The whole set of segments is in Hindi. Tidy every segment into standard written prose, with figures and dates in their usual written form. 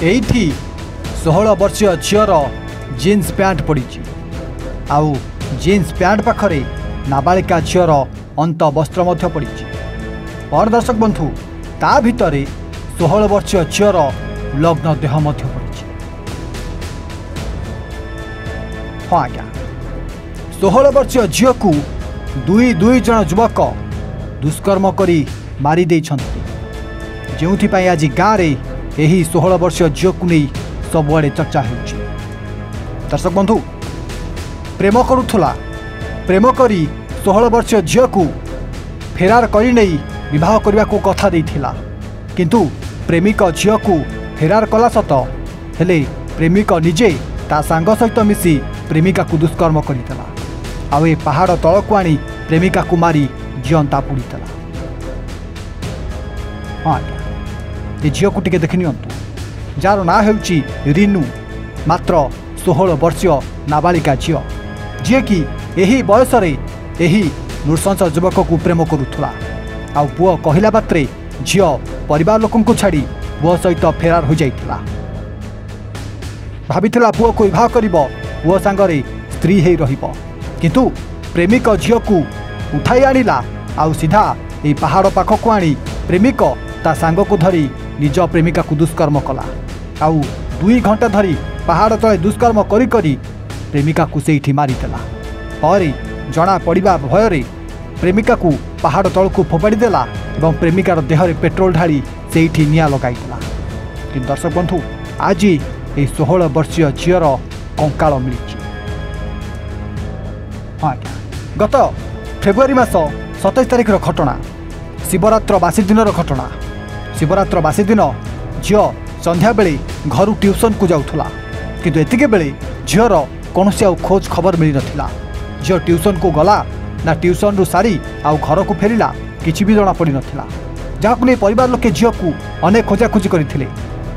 एठी 16 वर्षीय झीर जीन्स पैंट पड़ी आउ जीन्स पैंट पाखरे नाबालिका झीर अंत वस्त्र पड़ी। और दर्शक बंधु ता भितरे 16 वर्षीय झीर लग्न देह पड़ी। हाँ आज्ञा 16 वर्षीय झील को दुई जन युवक दुष्कर्म करी मारी देइछन्ति। जेउथिपाई आज गाँव रे यही 16 वर्षीय झील को नहीं सबुआड़े चर्चा होउछि। दर्शक बंधु प्रेम करुथला प्रेम करी 16 वर्षीय झील को फेरार करी नहीं विवाह करने को कथा देइथिला, किंतु प्रेमिक झील को फेरार कला सत हेले प्रेमिक निजे ता सांग सहित मिसी प्रेमिका को दुष्कर्म करितला। आउ ए पहाड़ तल को आनी प्रेमिका को मारी जीवंता पोड़ीला। हाँ ये झील को टिके देखि नियंतु जार ना हेउची रिनू, मात्र 16 वर्षीय नाबालिका झील जी कि यही बयस यही नृशंस युवक को प्रेम करुथला। आउ पुओ कहला मात्रे झील परिवार लोकंकु छाड़ी पुओ सहित फेरार हो जाइथिला। भाबिथिला पुओ को विवाह करिबो, पुओ सांगरे स्त्री हेई रहिबो, किंतु प्रेमिक झील को उठाई आनिला। आउ सीधा ए पहाड़ पाखक आनी प्रेमिक ता सांग को धरी निज प्रेमिका को दुष्कर्म कला। आउ 2 घंटा धरी पहाड़ तले दुष्कर्म करी करी प्रेमिका को सेठी मारिदेला। पर जना पड़ा भय प्रेमिका को पहाड़ तल को फोपाड़ी देला एवं प्रेमिकार देहरे पेट्रोल ढाली सेठी निया लगाइला। कि दर्शक बंधु आज ये 16 वर्षीय झीर कंकाल मिली। हाँ गत फेब्रुआरी मास 27 तारिख घटना, शिवरात्र बासी दिन घटना। शिवरात्र बासी दिन झील संध्या बेले घर ट्यूशन को जाऊला, किंतु एतिके बेले झीर कौन खोज खबर मिल नथिला। झील ट्यूशन को गला ना ट्यूशन रु सारी आउ घर को फेरिला किछि भी जना पड़ी नथिला। जहाकु नै परिवार लोके झील को अनेक खोजाखोजी करथिले।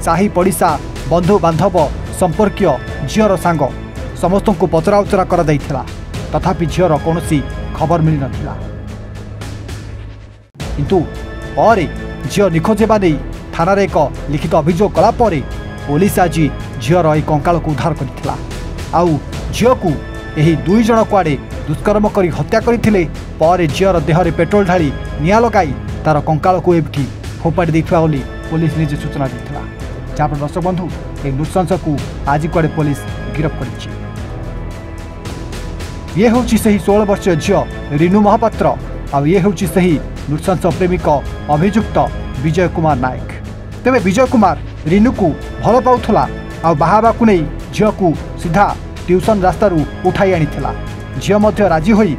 साही पड़िशा बंधु बांधव संपर्कीय झीर सांग समस्त को पचरा उचरा कर दैथिला, तथापि झीर कौनसी खबर मिल नथिला। किंतु और झील निखोज हेबा नै थाना रे एक लिखित अभियोग कला परे पुलिस आज झीर ए कंकाल को उद्धार करथिला। आउ झील को यही 2 जन कुआड़े दुष्कर्म करी हत्या करथिले। पर झीर देहरे पेट्रोल ढाली निया लगाई तार कंकाल को एठी फोपाड़ी देथिबा बोली पुलिस निजे सूचना देथिला। जहाँ दर्शक बंधु ए नृशंस को आज कुआड़े पुलिस गिरफ्त करिछि। ये होछि सही 16 वर्षीय झील रिनू महापात्र। आउ ये होछि सही नृशंस प्रेमिक अभियुक्त विजय कुमार नायक। तेरे विजय कुमार रिनू को भल पाउथला आउ बाहाबा को नहीं झील को सीधा ट्यूशन रास्ता उठाई आनीला। झील मध्य राजी होई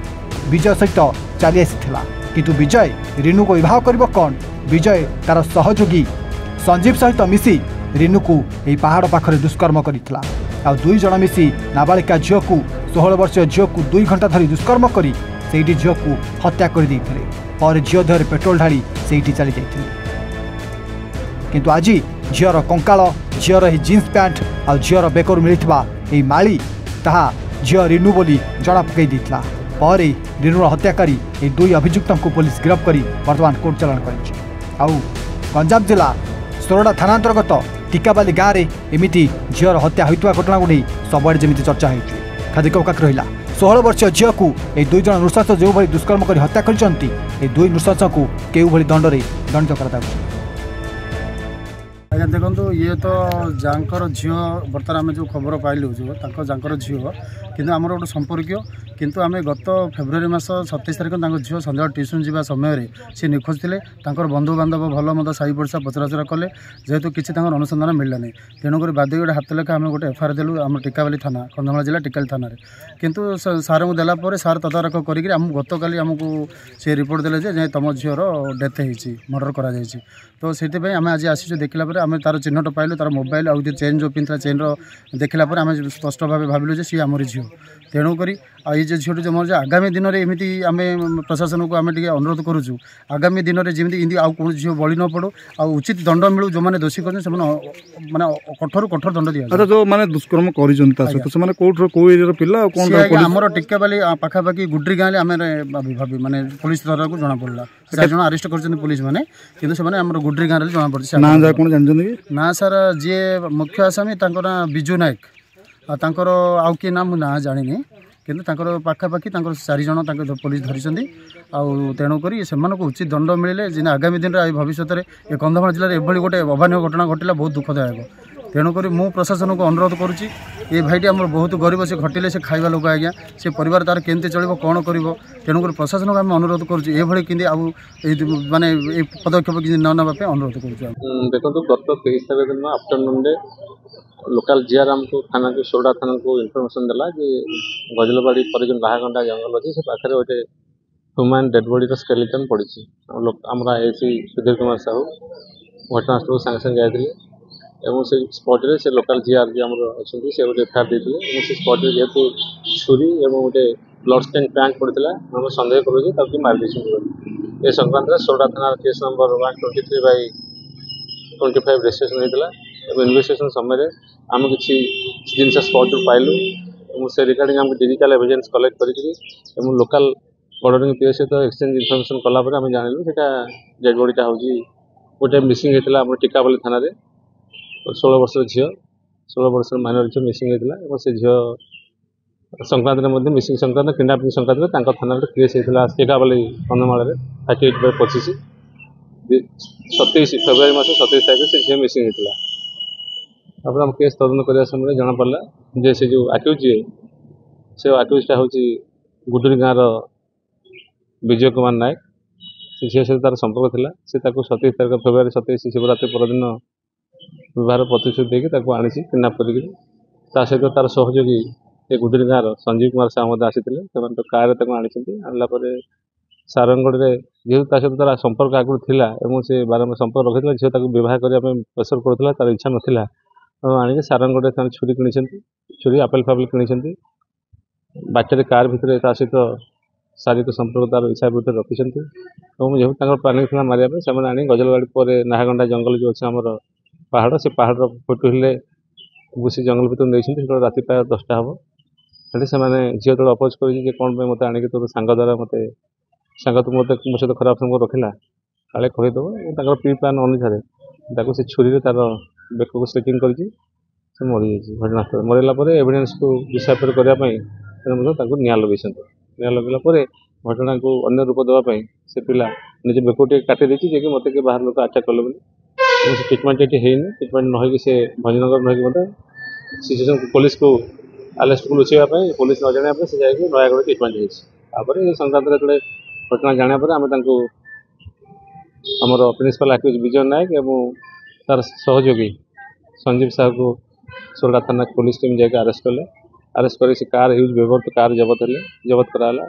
विजय सहित चली आसीथिला, किंतु विजय रिनू को विवाह करिबो कौन। विजय तार सहयोगी संजीव सहित मिसी रिनू को यही पहाड़ पाखरे दुष्कर्म करिथिला। आउ 2 जन मिसी नाबालिका झील को 16 वर्षीय झील को 2 घंटा धरी दुष्कर्म करी सेठी झील को हत्या कर देइथिले। पर झील देहरे पेट्रोल ढाली सेठी चली जाइथिले। किंतु आज झीर कंकाल, झीर ही जीन्स पैंट आउ झीर बेकर मिलिथिबा एई माली ताहा झील रिनू बोली जना पकई देथिला। पर रिनूर हत्याकारी ए 2 अभियुक्त को पुलिस गिरफ्त करी वर्तमान कोर्ट चालान करिछि। आउ गंजाम जिला सोरडा थाना अंतर्गत टिकाबाली गाँव में एमती झीर हत्या होता घटना को नहीं सबुआड़े जमी चर्चा होती। खादी कौकाक रहा 16 वर्षीय झील को ये 2 जन नृशंस जो भाई दुष्कर्म कर हत्या करते 2 नृशंस को केउ भली दंडरे दंडित कर। आज्ञा देखो ये तो जांकर झील बर्तमान आम जो खबर पाइलु जो जांकर झील किंतु आमर गोटे संपर्कीय किंतु आम गत फेब्रुआरी मास 27 तारिख झील सन्ध्या ट्यूशन जावा समय सी निखोज थे। बंधु बांधव भल मत साई पड़सा पचराचरा कले जेहेतु किसी अनुसंधान मिलला नहीं, तेणुक बाध्य गोटे हाथ लेखा आम गोटे एफआईआर देलु आम टिकाबाली थाना कंधमाल जिला टिकाली थाना किंतु सार को देला सार तदारख करी गत काली आमको सी रिपोर्ट देले जे तुम झीर डेथ होती मर्डर कर। तो से आम आज आसी देखला आम तार चिन्हट पाइलु तार मोबाइल आउ चेन जो पिंधला चेन देखला आम स्पष्ट भाव भाविलु जे सी आमरी झील। तेणुक ये झील जो मर आगामी दिन में एमती आम प्रशासन को आम अनुरोध करुचु आगामी दिन में जमी आउ कौन झील बड़ी न पड़ो आ उचित दंड मिलू जो मैंने दोषी कर माने कठोर कठोर दंड दिया। जो मैंने दुष्कर्म कर टिकाबाली पाखापाखि गुड्री गाँव आम भाभी माने पुलिस द्वारा को जना पड़ा जन अरेस्ट कर पुलिस मैंने कि गुड्री गाँव जना पड़ा ना सर जी मुख्य आसामी ना बिजू नायक आर आउ किए ना मुझे ना जानी किंतु पाखापाखि 4 जन पुलिस धरी तेणुक से उचित दंड मिले जिन आगामी दिन में भविष्य में ये कंधमाल जिले में एभली गोटे अभावन घटना घटला बहुत दुखदायक। तेणुक मु प्रशासन को अनुरोध करुच्ची ये भाईटी आम बहुत गरीब से घटिले से खाଇବା लोक आज्ञा से परिवार तार केमती चलो कौन कर तेणुक प्रशासन को आम अनुरोध करुच्ची ये माने पदक्षेप किसी न नापे अनुरोध करुँ। देखो गत 23 तारीख दिन आफ्टरनून लोकल जीआर आमको थाना को सोडा थाना को इनफर्मेशन देला कि गजलबाड़ी पर जो लाहागंडा जंगल अच्छी से पाखे गोटे ह्यूमन डेड बॉडी स्केलेटन पड़ी आमरा एसी सुधीर कुमार साहू घटनास्थल सागे सागे जाते एवं से स्पॉट रे से लोकल जीआर जी आमर अच्छा से गोटे एफआईआर देते से स्पॉट रे जेहेतु छुरी और गोटे ब्लड स्टेन टैंक पड़ता आम सन्देह करूँ मार ए संक्रांत सोडा थाना केस नंबर 123/25 रजिस्ट्रेशन होता है। इन्वेस्टिगेशन समय आम किसी जिन स्पॉट पाइलु से रिगार्डिंग आम डिजिटल एविडेंस कलेक्ट कर लोकल बॉर्डरिंग पीओ सहित एक्सचेंज इनफर्मेशन कलापर आम जानलु से डेड बॉडीटा हूँ गोटे मिसिंग होता है टिकाबाली थाना 16 वर्ष झील माइनर झील मिसिंग होता से झील संक्रांत मिसिंग संक्रांत किडनापिंग संक्रांत थाना केस होता टिकाबाली कंधमाल 38/25 27 फेब्रुआरी मास 27 तारीख से झील मिसिंग होता आम केस तदन करने समय जना पड़ा जे से जो आक्यूज से आक्यूजटा हूँ गुडुरी गाँव विजय कुमार नायक से झील सहित तार संपर्क था से 27 तारीख फेब्रुआरी 27 शिवरात्रि परदिन विवाह प्रतिश्रुति देकी आनी किडनाप कर सहित तार सहयोगी ये गुडुरी गाँव संजीव कुमार साहू आसी तो कार आनी सारंगढ़ में जेहतु सहित तार संपर्क आगुरी था से बारंबार संपर्क रखी झील बहुत करने प्रेसर करूला तार इच्छा नाला आनिक सारंगढ़ छुरी कि छुरी आपेल फापेल कि बाटर कार भितर सहित शारीरिक संपर्क तार इच्छा विरुद्ध रखी जेहतु प्लानिंग था मारे से आनी गजलबाड़ी पर नाहागंडा जंगल जो अच्छे आमर पहाड़ से पहाड़ फोटो हेल्ले घुसी जंगल भर नहीं राति प्राय 10टा हम से झील तक अपोज कर कौन मत आनिक तोर सांग द्वारा मत सांग तो मत मो सहित खराब संपर्क रखिला काले कहीदेव प्री प्लान अनुसार से छुरी तार बेक को स्टिचिंग कर मरी घटनास्थल मरला एविडेंस को डिसाइफर करने निआ लगे निआ लगला घटना को अन्य रूप देवाई से पिला निज बेक काटी देती जे मत बाहर लोक अटैक कले ट्रिटमेंट ये है ट्रिटमेंट न से भंजनगर न सिचुएसन पुलिस को आरेस्ट को लुचाइवाई पुलिस न जाना से जाकि नयागढ़ ट्रिटमेंट होपर ये संक्रांत जो घटना जानापर आम आमर प्रिंसिपल आक्यूज विजय नायक और तार सहयोगी संजीव साहू को सोरडा थाना पुलिस टीम जाके आरेस्ट कले आरेस्ट कर कार यूज व्यवहार कार जबत कराला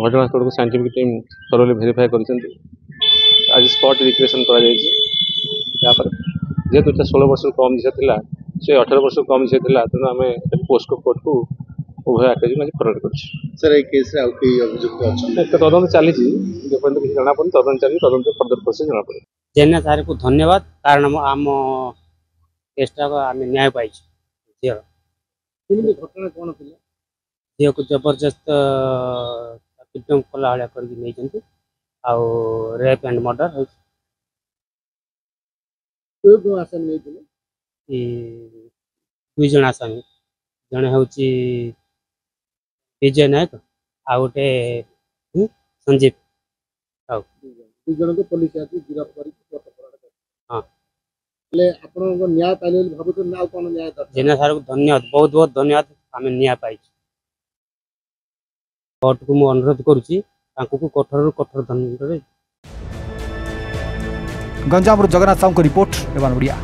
घटनास्थल को साइंटिफिक टीम थरोली वेरीफाई कर आज स्पॉट रिक्रिएशन कर जेहेतु 16 वर्ष कम झील था से 18 वर्ष कम झील था तेणु आम पोस्को कोर्ट को उभय आक्यूज आज फरवर्ड कर तदंत चली किसी जना पड़े तदंत चली तदंत फर्दर प्रोसेस जना पड़े। जेना सार को धन्यवाद कारण आम केसटा आम न्याय पाई झील घटना कौन थी झील को जबरदस्त किडनैप कला भाया कर रेप एंड मर्डर आसामी दुई जन आसामी जड़े हूँ विजय नायक आ गोटे संजीव जन को पुलिस गिरफ्त कर हाँ न्याय पाइले भावुँ ना कौन न्याय जेना सार को धन्यवाद बहुत बहुत धन्यवाद आम न्याय पाई कोर्ट को मुझे अनुरोध करुच्ची कठोर कठोर दंड। गंजाम जगन्नाथ साहू रिपोर्ट एवं ओडिया।